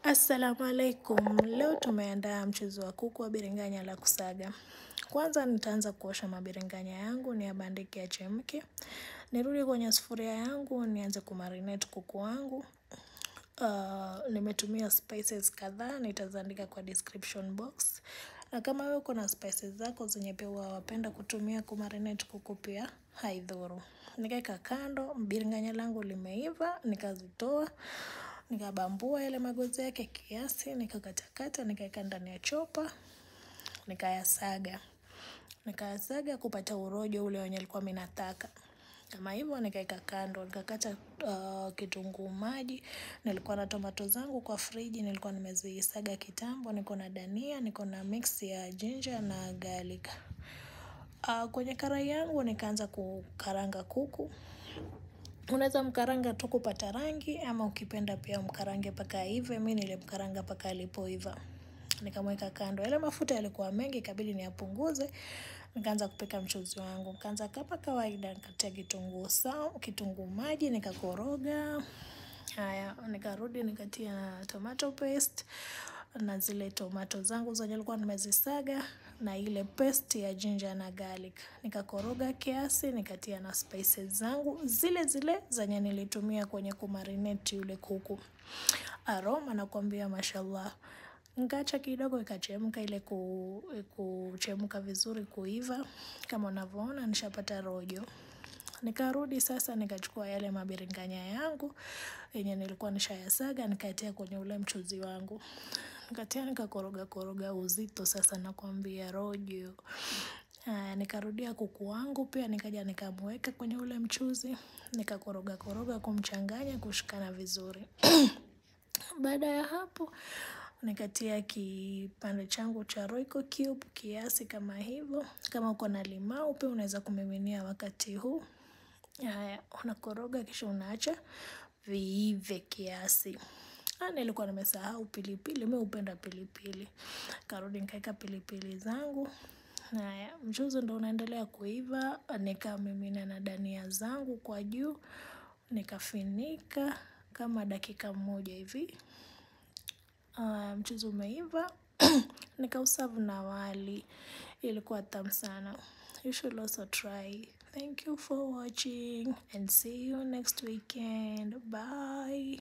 Assalamu alaikum. Leo tumeandaa mchuzi wa kuku wa biringanya la kusaga. Kwanza nitaanza kuosha mabiringanya yangu niyabandike yachemke. Nirudi kwenye sufuria yangu nianze kumarinate kuku wangu. Nimetumia spices kadhaa, nitaziandika kwa description box. Na kama wewe uko na spices zako zenye pia wapenda kutumia kumarinate kuku pia haidhuru. Nikaeka kando, biringanya langu limeiva, nikazitoa. Nikabambua ile magozi yake kiasi, nikakatakata, nikaeka ndani ya chopper, nikayasaga. Nikayasaga kupata urojo ule wenye nilikuwa mimi nataka. Kama hivyo nikaeka kando, nikakata kitunguu maji, nilikuwa na tomato zangu kwa friji, nilikuwa nimezisaga kitambo, niko na dania, niko na mix ya ginger na garlic. Kwenye karai yangu nikaanza kukaranga kuku. Unaweza mkaranga tu kupata rangi ama ukipenda pia mkarange mpaka ive. Mimi nilimkaranga mpaka alipoiva. Nikamweka kando. Yale mafuta yalikuwa mengi ikabidi niyapunguze. Nikaanza kupika mchuzi wangu. Nikaanza kama kawaida nikatia kitunguu maji nikakoroga. Haya, nikarudi nikatia tomato paste na zile tomato zangu zenye nilikuwa nimezisaga na ile paste ya ginger na garlic. Nikakoroga kiasi, nikatia na spices zangu zile zenye nilitumia kwenye kumarinate yule kuku. Aroma nakwambia mashallah. Nikaacha kidogo ikachemka ile kuchemka vizuri kuiva. Kama unavyoona nishapata rojo. Nikarudi sasa nikachukua yale mabiringanya yangu yenye nilikuwa nishayasaga nikatia kwenye ule mchuzi wangu. Nikatia nikakoroga uzito sasa nakwambia rojo. Nikarudia kuku wangu pia nikaja nikamweka kwenye ule mchuzi. Nikakoroga kumchanganya kushikana vizuri. Baada ya hapo nikatia kipande changu cha Royco cube kiasi kama hivyo. Kama uko na limau pia unaweza kumiminia wakati huu. Haya, unakoroga kisha unaacha viive kiasi. Nilikuwa nimesahau pilipili, mimi hupenda pilipili. Karudi nikaeka pilipili zangu. Haya, mchuzi ndio unaendelea kuiva, nikamimina na dania zangu kwa juu, nikafinika kama dakika moja hivi. Mchuzi umeiva, nikauserve na wali, ilikuwa tamu sana. You should also try. Thank you for watching and see you next weekend. Bye.